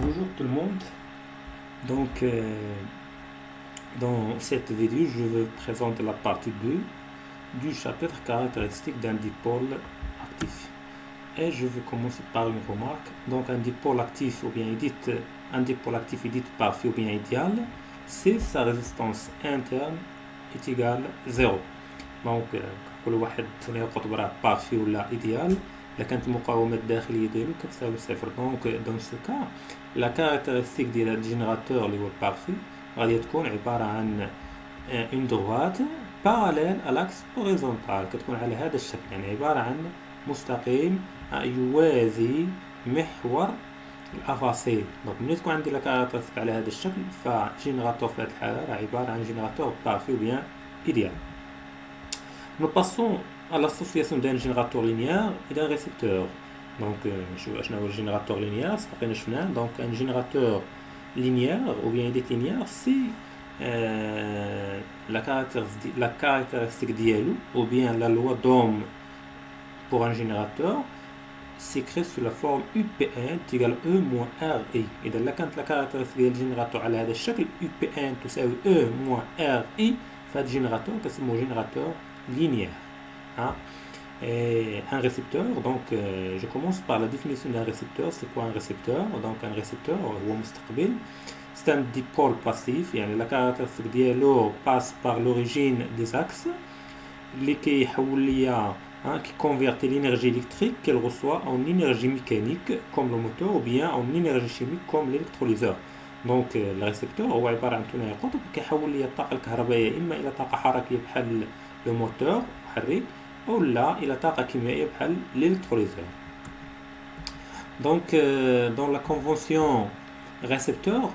Bonjour tout le monde. Donc, dans cette vidéo, je vais présenter la partie 2 du chapitre caractéristique d'un dipôle actif. Et je vais commencer par une remarque. Donc, un dipôle actif un dipôle actif est dit parfait ou bien idéal si sa résistance interne est égale 0. دونك كل واحد ياخذ براه بارفي ولا ايديال الا كانت المقاومه الداخليه ديالو كتساوي صفر. دونك سو كا لا كاركتيرستيك ديال هاد الجينيراتور اللي هو بارفي غادي تكون عباره عن اون دروات باراليل الاكس اوريزونتال، كتكون على هذا الشكل، يعني عباره عن مستقيم يوازي محور الافاصيل. دونك ملي تكون عندي لا كاركتيرستيك على هذا الشكل فجينيراتور في هذه الحاله راه عباره عن جينيراتور بارفي ou bien idéal. Nous passons à l'association d'un générateur linéaire et d'un récepteur. Donc, le générateur linéaire, donc un générateur linéaire ou bien dit linéaire, c'est la caractéristique d'ILU ou bien la loi d'Ohm pour un générateur s'écrit sous la forme UPN égale E moins RI. Et donc, quand la caractéristique du générateur à هذا الشكل UPN تساوي E moins RI, فهذا الجينيراتور كنسموه جينيراتور linéaire. Hein. Et un récepteur, donc je commence par la définition d'un récepteur. C'est quoi un récepteur? Donc un récepteur c'est un dipôle passif, يعني la caractéristique ديالو passe par l'origine des axes اللي كيحول ليا qui convertit l'énergie électrique qu'elle reçoit en énergie mécanique comme le moteur ou bien en énergie chimique comme l'électrolyseur. Donc le récepteur هو عبارة عن ثنائي قطب كيحول ليا الطاقة الكهربائية إما إلى طاقة حركية بحال le moteur محرك ou là il طاقة كيميائية بحال l'électrolyseur. Donc dans la convention récepteur,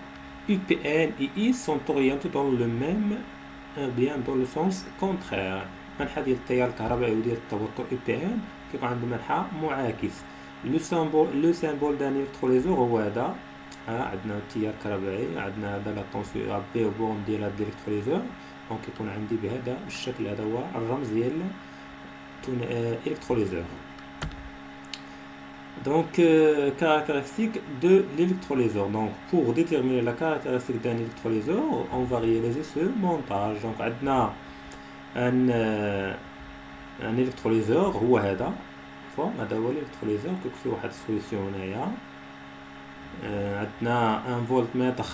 UPN et I sont orientés dans le même bien dans le sens contraire. منحى ديال التيار الكهربائي وديال التوتر UPN كيكون عنده منحى معاكس. لو سيمبول دان électrolyseur هو هذا. عندنا التيار الكهربائي، عندنا هذا لا طونسيون بي بورن ديال هذا الالكتروليزور، دونك يكون عندي بهذا الشكل. هذا هو الرمز ديال électrolyseur. Donc caractéristique de l'électrolyseur. Donc pour déterminer la caractéristique d'un électrolyseur on va réaliser ce montage. Donc عندنا un électrolyseur هو هذا هو الالكتروليزور. كيكون فيه واحد السوليسيون هنايا. عندنا un voltmètre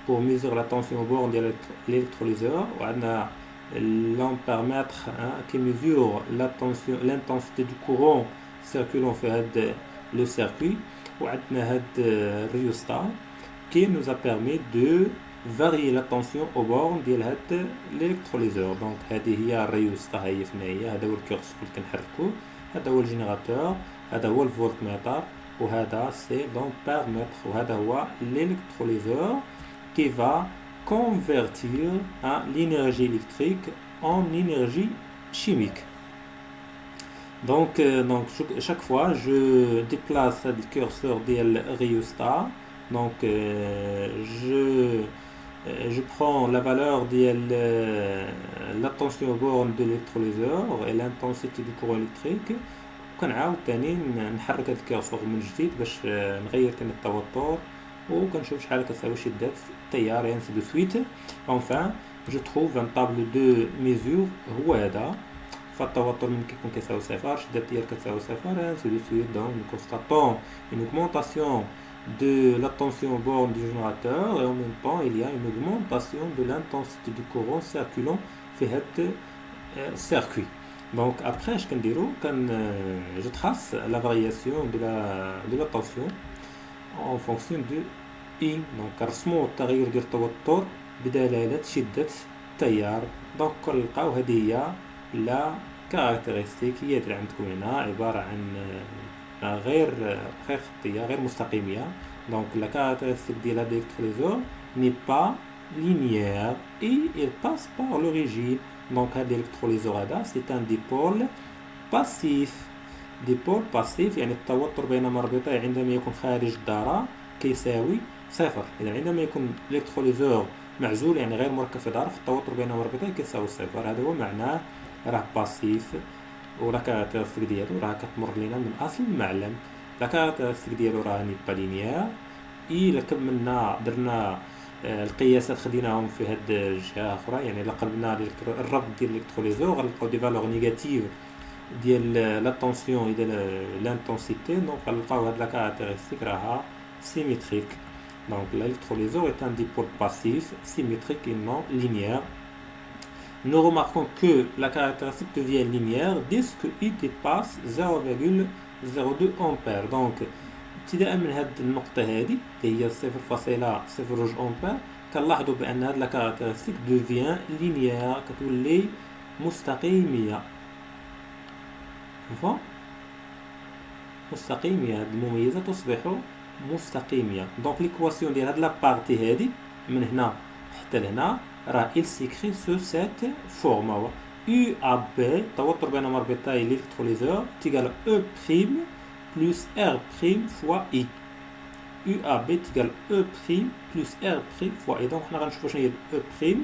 pour mesurer la tension au bord de l'électrolyseur وعندنا l'ampèremètre qui mesure l'intensité du courant circulant في هذا le circuit وعندنا هذا الريوستات qui nous a permis de varier la tension au bord ديال هذا l'électrolyseur. دونك هذه هي الريوستا هي هنايا. هذا هو الكورسور اللي كنحركوه. هذا هو الجينيراتور. هذا هو الفولتميتر وهذا سي l'ampèremètre وهذا هو l'électrolyseur qui va convertir l'énergie électrique en énergie chimique. Donc chaque fois je déplace le curseur de rhéostat. Donc je prends la valeur de la tension au bord de l'électrolyseur et l'intensité du courant électrique. كنعاود تاني نحرك هاد الكيرسور من جديد باش نغير تاني التوتر وكنشوف شحال كتساوي شدة التيار et ainsi de suite. Enfin je trouve un tableau de mesure هو هذا. فالتوتر من كيكون كيساوي صفر شدة التيار كتساوي صفر et ainsi de suite. Donc nous constatons une augmentation de la tension au bord du générateur et en même temps il y a une augmentation de l'intensité du courant circulant في هاد circuit. Donc après je trace la variation de la tension en fonction de I. Donc كنرسمو التغير ديال التوتر بدلالة شدة التيار. دونك كنلقاو هذه هي لا كاركتيرستيك هي اللي عندكم هنا عبارة عن غير خطية غير مستقيمية. دونك لا كاركتيرستيك ديال هذا الالكتروليزور n'est pas linéaire et il passe par l'origine. Donc هذا الالكتروليزور هذا c'est un dipôle passif. dipôle passif يعني التوتر بين مربطي عندما يكون خارج الدارة كيساوي صفر. إذا عندما يكون الالكتروليزور معزول يعني غير مركب في دارة فالتوتر بين مربطي كيساوي صفر. هذا هو معناه راه باسيف ولا كاركتيرستيك ديالو راه كتمر لينا من أصل المعلم. لا كاركتيرستيك ديالو راه ني با لينيير اي الا كملنا درنا القياسات خديناهم في هاد الجهه اخرى، يعني الا قلبنا الربط ديال الالكتروليزور غنلقاو دي فالور نيجاتيف ديال لا طونسيون ديال l'intensité. دونك غنلقاو هاد لا كارactéristique راها symétrique. Donc l'électrolyseur est un dipôle passif symétrique et non linéaire. Nous remarquons que la caractéristique devient linéaire dès que I dépasse 0,02 ampère. Donc ابتداء من هاد النقطة هادي اللي هي 0.02 أمبير كنلاحظوا بأن هاد لا كاركتيرستيك دوفيان لينيير، كتولي مستقيمية. مستقيمية، هاد المميزة تصبح مستقيمية. دونك ليكواسيون ديال هاد لابارتي هادي من هنا حتى لهنا راه il s'écrit sous cette forme. هو U A B توتر بين مربطي الالكتروليزور تيقال E prime plus R prime fois I. U A B تيقال E prime plus R prime fois I. دونك حنا غنشوفو شنو هي E prime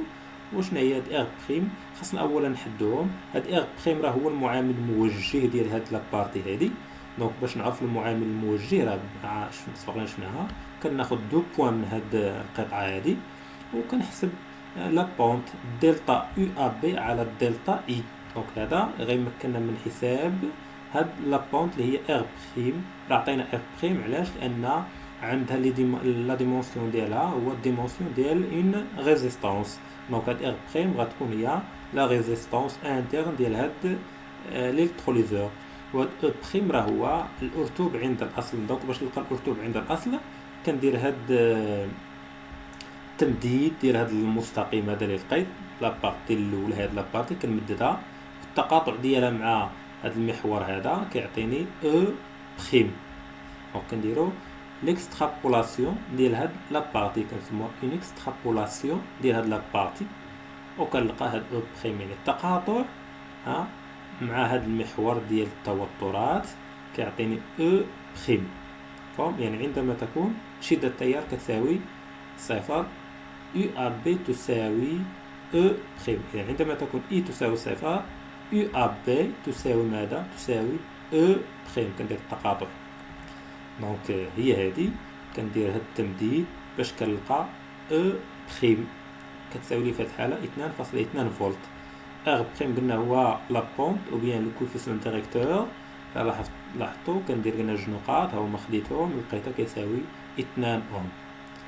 وشنو هي هاد R prime. خاصنا اولا نحدوهم. هاد R prime راه هو المعامل الموجه ديال هاد لابارتي هادي. دونك باش نعرف المعامل الموجه راه سبقنا شفناها، كناخد دو بوان من هاد القطعه هادي وكنحسب لا بونت دلتا يو ا بي على دلتا اي. دونك هذا غيمكننا من حساب هاد لا بونت اللي هي ار بريم. راه عطينا ار بريم علاش؟ لان عندها لا ديمونسيون ديالها هو الديمونسيون ديال اون ريزيستانس. دونك هاد ار بريم غتكون هي لا ريزيستانس انترن ديال هاد الالكتروليزور. وهاد او بريم راه هو الارتوب عند الاصل. دونك باش نلقى الارتوب عند الاصل كندير هاد التمديد ديال هاد المستقيم هذا اللي لقيت لابارتي الاولى، هاد لابارتي كنمددها التقاطع ديالها مع هاد المحور هذا كيعطيني او بريم. دونك كنديرو ليكسترابولاسيون ديال هاد لابارتي، كنسموها اون اكسترابولاسيون ديال هاد لابارتي وكنلقى هاد او بريم يعني التقاطع مع هاد المحور ديال التوترات كيعطيني او بريم. فهم؟ يعني عندما تكون شدة التيار كتساوي صفر U A B تساوي E بريم. يعني عندما تكون I تساوي صفر U A B تساوي ماذا؟ تساوي E بريم. كندير التقاطع. دونك هي هادي كندير هاد التمديد باش كنلقى E بريم كتساوي لي في هاد الحالة 2.2 فولت. R بريم قلنا هو لا بونت او بيان لو كوفيسيون ديريكتور. لاحظتو كندير قلنا جوج نقاط ها هما خديتهم لقيتها كيساوي 2 اوم.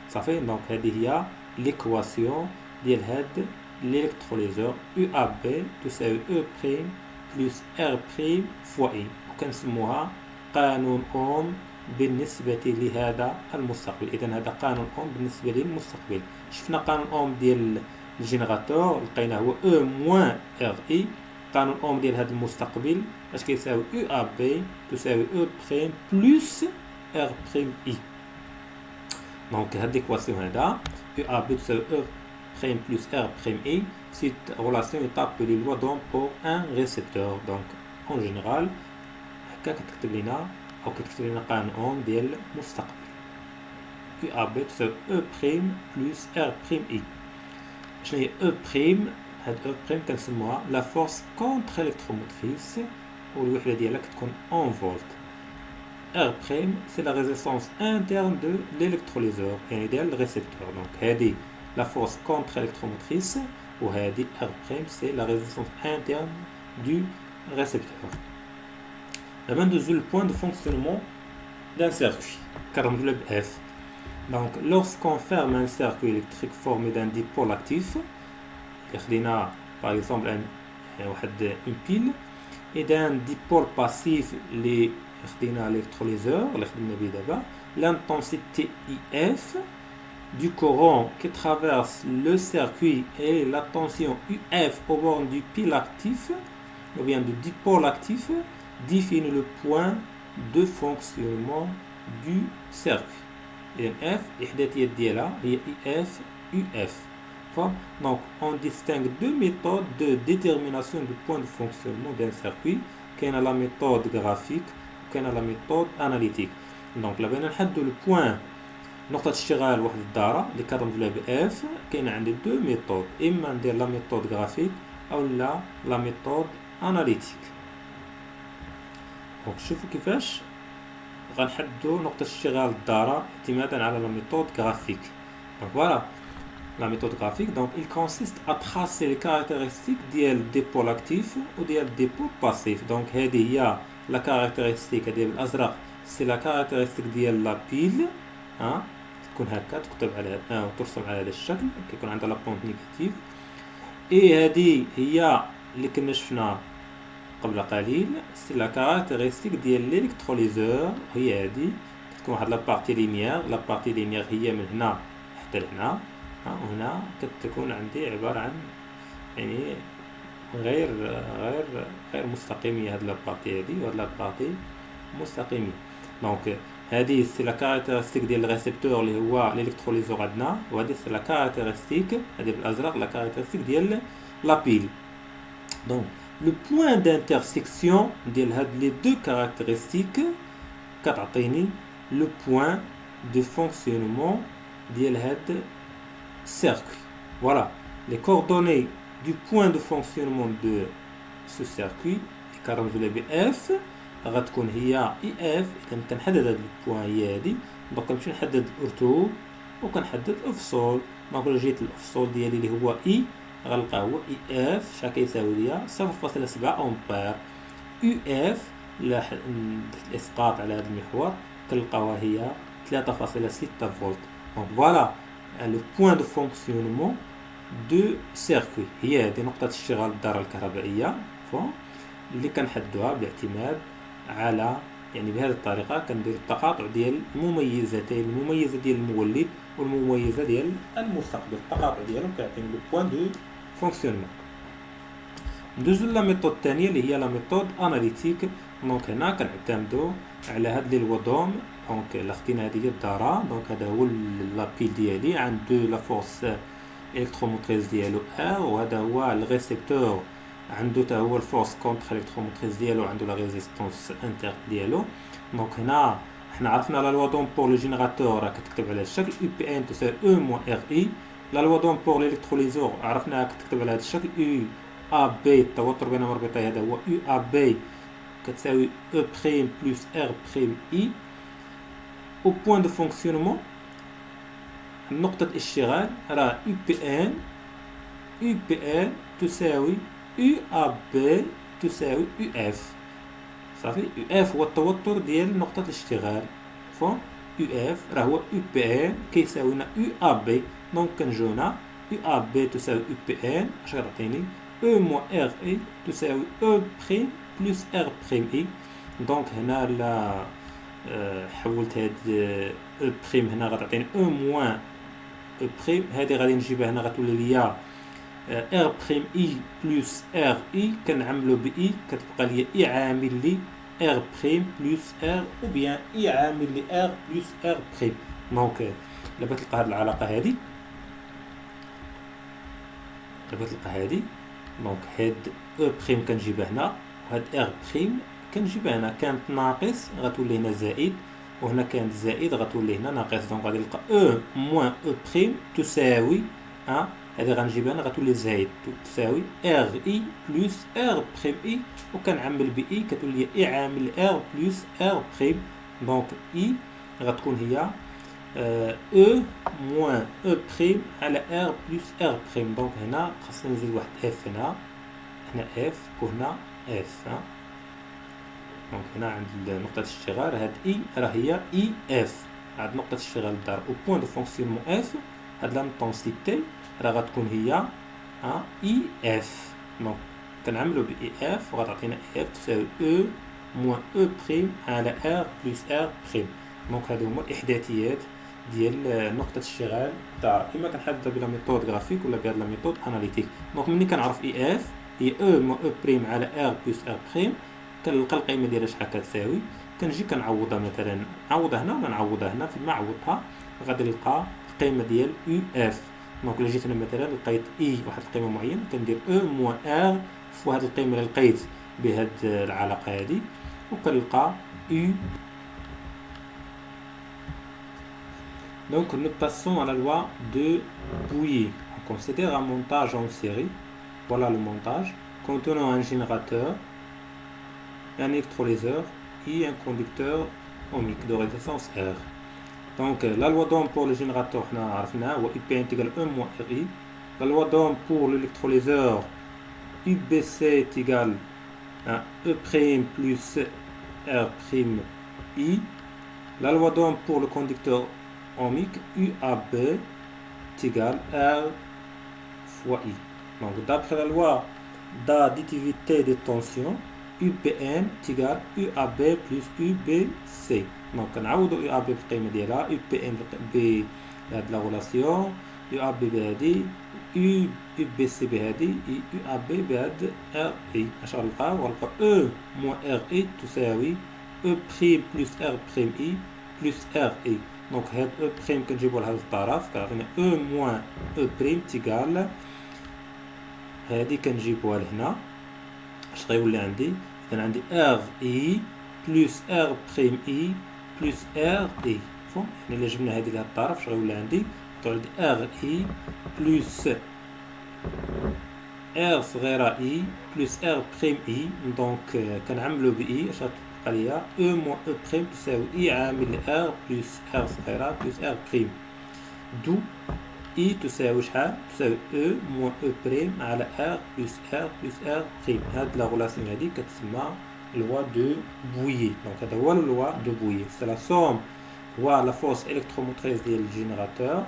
صافي. دونك هذه هي ليكواسيون ديال هاد الالكتروليزور U A B تساوي E بريم بلس R بريم فوا I وكنسموها قانون اوم بالنسبة لهذا المستقبل. إذا هذا قانون اوم بالنسبة للمستقبل. شفنا قانون اوم ديال الجينيراتور لقيناه هو E موان R I. قانون اوم ديال هذا المستقبل اش كيساوي U A B تساوي E بريم بلس R بريم I. Donc, cette équation U A B تساوي E prime plus R prime I. Cette relation est appelée loi d'Ohm pour un récepteur. Donc, en général, هكا كتكتب لنا أو كتكتب لنا قانون أوم ديال المستقبل. U A B تساوي E prime plus R prime I. شنو هي E prime؟ هاد E prime كنسموها لا فورس كونتر إلكتروموتريس والوحدة ديالها كتكون en volt. R prime c'est la résistance interne de l'électrolyseur يعني ديال الريسبتور. دونك هذه la force contre électromotrice وهذه R prime c'est la résistance interne du récepteur. دابا ندوزو للبوان دو فونكسيونمون d'un circuit كنرمزو ب F. Donc lorsqu'on ferme un circuit électrique formé d'un dipôle actif اللي خدينا par exemple واحد une pile et d'un dipôle passif اللي خدينا l'électrolyseur اللي خدمنا به دابا l'intensité IF du courant qui traverse le circuit et la tension UF au bord du pile actif ou bien du dipôle actif définit le point de fonctionnement du circuit. Et F الإحداثيات ديالها هي IF UF. Donc on distingue deux méthodes de détermination du point de fonctionnement d'un circuit. كاينه la méthode graphique وكاينه la méthode analytique. Donc لا بغينا نحددو البوان نقطة اشتغال واحد الدارة اللي كنرمزو لها ب F كاينه عندي دو ميثود، اما ندير لا ميثود غرافيك او لا ميثود اناليتيك. دونك شوفوا كيفاش غنحددو نقطة اشتغال الدارة اعتمادا على لا ميثود graphique. Donc voilà, la méthode graphique, donc il consiste à tracer les caractéristiques ديال dépôt actif ou ديال dépôt passif. Donc هذه هي la caractéristique ديال الأزرق، c'est la caractéristique ديال la pile، ها تكون هكا، تكتب على وترسم على هذا الشكل، كيكون عندها لا بونت نيجاتيف. اي هذه هي اللي كنا شفنا قبل قليل، سي لا كاركتيرستيك ديال ليلكتروليزور، هي هذه كتكون واحد لابارتي لينيير. لابارتي لينيير هي من هنا حتى لهنا، وهنا كتكون عندي عبارة عن يعني غير غير غير مستقيمية. هاد لابارتي هادي وهاد لابارتي مستقيمية. دونك هادي سي لا كاركتيرستيك ديال الريسبتور اللي هو ليلكتروليزور عندنا، وهادي سي لا كاركتيرستيك هادي بالازرق لا كاركتيرستيك ديال لابيل. دونك لو بوين دانترسيكسيون ديال هاد لي دو كاركتيرستيك كتعطيني لو بوين دو فونكسيونمون ديال هاد cercle. Voilà, les coordonnées du point de fonctionnement de ce circuit كرمزوا ب F غتكون هي EF. إذا كنحدد هاد البوان هي هادي، دونك كنمشي نحدد الرتوب وكنحدد الفصول. دونك جيت الفصول ديالي اللي هو E غنلقى هو EF شحال كيساوي ليا 0.7 أمبير. UF الإسقاط على هاد المحور كنلقاوها هي 3.6 فولت. دونك فوالا le point de fonctionnement de circuit، هي هذه نقطة اشتغال الدارة الكهربائية اللي كنحدوها باعتماد على يعني بهذه الطريقة كندير التقاطع ديال المميزتين، المميزة ديال المولد والمميزة ديال المستقبل، التقاطع ديالهم كيعطيني لو بوين دو فونكسيونمون. ندوزو لا ميثود الثانية اللي هي لا ميثود اناليتيك. دونك هنا كنعتمدو على هاد لي لوادوم. دونك الا خدينا هذه هي الدارة، دونك هذا هو لابيل ديالي عنده لا فورس الكتروموتريز ديالو ار، وهذا هو الريسبتور عنده حتى هو الفورس كونتر الكتروموتريز ديالو، عنده لا ريزيستونس انتر ديالو. دونك هنا حنا عرفنا لا لوا دوم بور لو جينيراتور راه كتكتب على هذا الشكل يو بي ان تساوي او موان ار اي. لا لوا دوم بور ليلكتروليزور عرفناها كتكتب على هذا الشكل يو ا بي، التوتر بين مربوطي هذا هو يو ا بي كتساوي او بريم بلس ار بريم اي. au point de fonctionnement نقطة الاشتغال راه يو بي ان تساوي يو ا بي تساوي يو اف. صافي يو اف هو التوتر ديال نقطة الاشتغال، فون يو اف راه هو يو بي ان كيساوي لنا يو ا بي. دونك كنجيو هنا يو ا بي تساوي يو بي ان اش غتعطيني او موان ار اي تساوي او بريم بلس ار بريم اي. دونك هنا لا حولت هاد او بريم هنا غتعطيني او موان او بريم، هادي غادي نجيبها هنا غتولي ليا ار بريم اي بلس ار اي، كنعملو ب اي كتبقى ليا اي عامل لي ار بريم بلس ار او بيان اي عامل لي ار بلس ار بريم. دونك الا بغيت تلقى هاد العلاقه هادي، دونك هاد او بريم كنجيبها هنا، وهاد ار بريم كنجيبها هنا كانت ناقص غتولي هنا زائد، وهنا كانت زائد غتولي هنا ناقص. دونك غادي نلقى او موان او بريم تساوي هادي غنجيبها هنا غتولي زائد تساوي ار اي بلس ار بريم اي، وكنعمل ب اي كتولي اي عامل ار بلس ار بريم. دونك اي غتكون هي او موان او بريم على ار بلس ار بريم. دونك هنا خاصنا نزيد واحد اف، هنا اف وهنا اف. دونك هنا عند نقطة الاشتغال هاد اي راه هي اي اف، عند نقطة الاشتغال الدار او بوين دو فونكسيونمون اف هاد لانتونسيتي راه غتكون هي اي اف. دونك كنعملو ب اي اف وغتعطينا اي اف تساوي او موان او بريم على ار بلس ار بريم. دونك هادو هما الاحداثيات ديال نقطة الاشتغال الدار، اما كنحددها بلا ميثود غرافيك ولا بهاد لا ميثود اناليتيك. دونك ملي كنعرف اي اف هي او موان او بريم على ار بلس ار بريم، كنلقى القيمه ديالها شحال كتساوي، كنجي كنعوضها مثلا نعوضها هنا ولا نعوضها هنا. فيما عوضتها غادي نلقى القيمه ديال يو اف. دونك الا جيت هنا مثلا لقيت اي واحد القيمه معينه كندير او موان ار في واحد القيمه اللي لقيت بهاد العلاقه هادي وكنلقى يو. Donc nous passons à la loi de Bouillie. On considère un montage en série. Voilà le montage contenant un générateur, un électrolyseur et un conducteur اوميك دو ريزيستانس R. Donc la loi d'Ohm pour le générateur حنا عرفناها هو UP égale 1 moins RI. La loi d'Ohm pour l'électrolyseur UBC est égal à E' plus R'I. La loi d'Ohm pour le conducteur ohmique UAB est égal à R fois I. Donc d'après la loi d'additivité des tensions, UPN est égal à UAB plus UBC. Donc نعوضوا UAB بالقيمة ديالها UPN بهاد لا غولاسيون UAB بهادي UBC بهادي UAB بهاد RI. اش غنلقاو؟ غنلقاو E moins RI تساوي E' plus R'I plus RI. دونك هاد E' كنجيبو لهاد الطرف كيعطينا E moins E' تيكال هادي كنجيبوها لهنا. اش غيولي عندي؟ إذا عندي RI بلس R'I بلس RI. فهم؟ يعني إلا جبنا هادي لهاد الطرف اش غيولي عندي؟ غتولي عندي RI بلس R صغيرة I بلس R'I. دونك كنعملو ب I اش غتبقى ليا E moins E' تساوي I عامل R بلس R صغيرة بلس R'I. دو I تساوي شحال؟ تساوي E moins E' على R plus R plus R'. هاد لا غولاسيون هادي كتسمى loi de Bouyer. دونك هذا هو loi de Bouyer. سي لا سوم هو لا فورس الكتروموتريس ديال الجينيراتور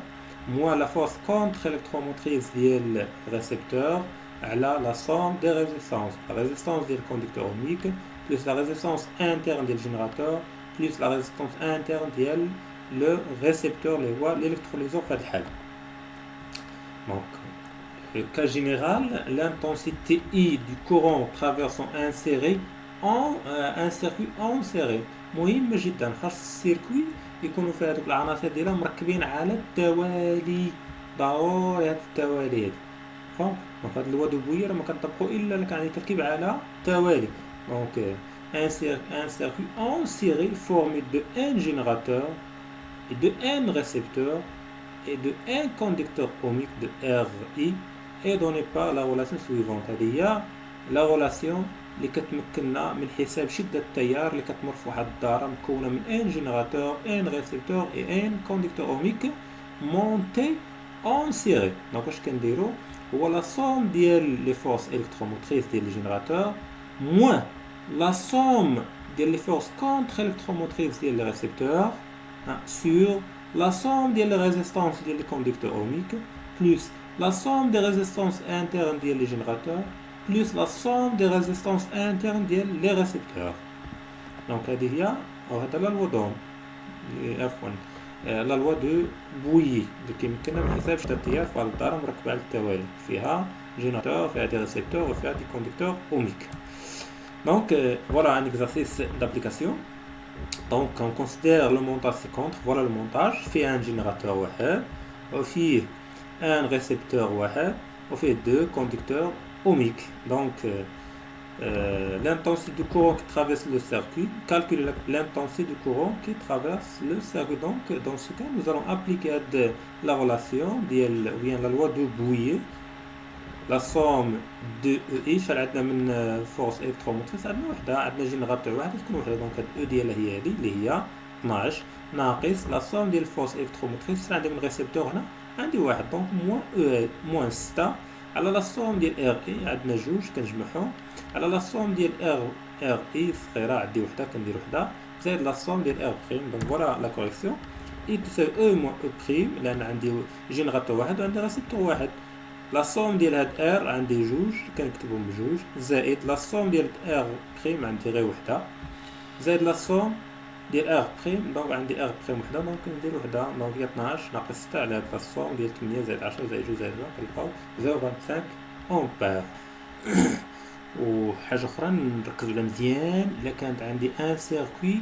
موان لا فورس كونتر الكتروموتريس ديال الريسبتور على لا سوم دي ريزيستانس. لا ريزيستانس ديال الكوندكتور اوميك بلس لا ريزيستانس انترن ديال الجينيراتور بلس لا ريزيستانس انترن ديال لو ريسبتور اللي هو الالكتروليزور في هاد الحالة. Donc, cas général, l'intensité I du courant traversant un circuit enserré مهم جدا. خاص السيركوي يكونوا فيه هذوك العناصر ديالها مركبين على التوالي، ضروري هاد التوالي هادي. فهم؟ دونك هاد لوا دو بوير ما كنطبقو الا لك عندي تركيب على التوالي. دونك un circuit enserré formé de un générateur et de un récepteur et de un conducteur ohmique de RI est donné par la relation suivante. هذه هي la relation اللي كتمكننا من حساب شدة التيار اللي كتمر في واحد الدارة مكونة من ان جينيراتور ان ريسبتور اي ان كوندكتور اوميك مونتي اون سيري. دونك واش كنديرو هو لا سوم ديال لي فورس الكتروموتريس ديال الجينيراتور موان لا سوم ديال لي فورس كونتر الكتروموتريس ديال لي ريسبتور sur la somme des résistances des conducteurs ohmiques plus la somme des résistances internes des générateurs plus la somme des résistances internes des récepteurs. Donc هذه هي أو هذا لا لوا دوم عفوا لا لوا دو بويي اللي كيمكننا من حساب شدة التيار في الدارة مركبة على التوالي فيها جينيراتور فيها دي ريسبتور وفيها دي كوندكتور اوميك. Donc voilà un exercice d'application. Donc on considère le montage ci-contre. Voilà le montage. فيه un générateur واحد وفيه un récepteur واحد وفيه deux conducteurs ohmiques. Donc l'intensité du courant qui traverse le circuit, calculer l'intensité du courant qui traverse le circuit. Donc dans ce cas nous allons appliquer la relation ou bien la loi de Bouyer. لا سوم دو او اي شحال عندنا من فورس الكتروموتريس؟ عندنا وحده، عندنا جينيراتور واحد تكون وحده. دونك هاد او ديالها هي هادي اللي هي 12 ناقص لا سوم ديال الفورس الكتروموتريس. شحال عندي من ريسبتور هنا؟ عندي واحد. دونك موان او موان 6 على لا سوم ديال ار اي عندنا جوج كنجمعهم على لا سوم ديال ار اي صغيره عندي وحده كندير وحده زائد لا سوم ديال ار بريم. دونك فوالا لا كوريكسيون اي تساوي او موان او بريم لان عندي جينيراتور واحد وعندي ريسبتور واحد. لا سوم ديال هاد ار عندي جوج كنكتبهم بجوج زائد لا سوم ديال ار بريم عندي غير وحده زائد لا سوم ديال ار بريم. دونك عندي ار بريم وحده دونك ندير وحده. دونك هي 12 ناقص 6 على هاد لا سوم ديال 8 زائد 10 زائد 2 زائد 1 كنلقاو 0.25 امبير. وحاجه اخرى نركز عليها مزيان، الا كانت عندي ان سيركوي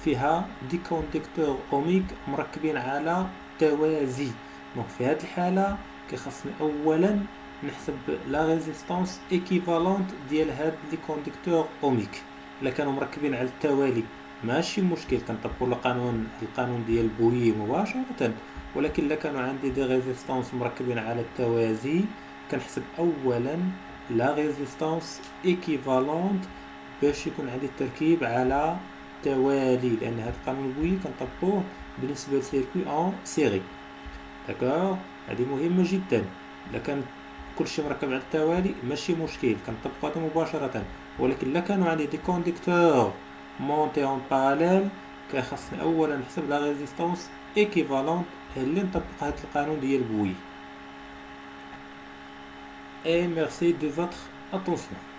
فيها دي كوندكتور اوميك مركبين على توازي، دونك في هاد الحاله كيخصني اولا نحسب لا ريزيستانس ايكيفالونت ديال هاد لي كوندكتور اوميك. الا كانوا مركبين على التوالي ماشي مشكل كنطبقوا القانون ديال بويي مباشره، ولكن الا كانوا عندي دي ريزيستانس مركبين على التوازي كنحسب اولا لا ريزيستانس ايكيفالونت باش يكون عندي التركيب على بالتوالي، لان هذا القانون البوي كنطبقوه بالنسبه للسيركوي اون سيري. داكوغ، هذه مهمه جدا. الا كان كلشي مركب على التوالي ماشي مشكل، كنطبقو هذا مباشره. ولكن الا كانوا عندي دي كونديكتور مونتي اون باراليل، كيخصني اولا نحسب لا ريزيستونس ايكيفالونت اللي نطبق هذا القانون ديال بوي. Et merci de votre attention.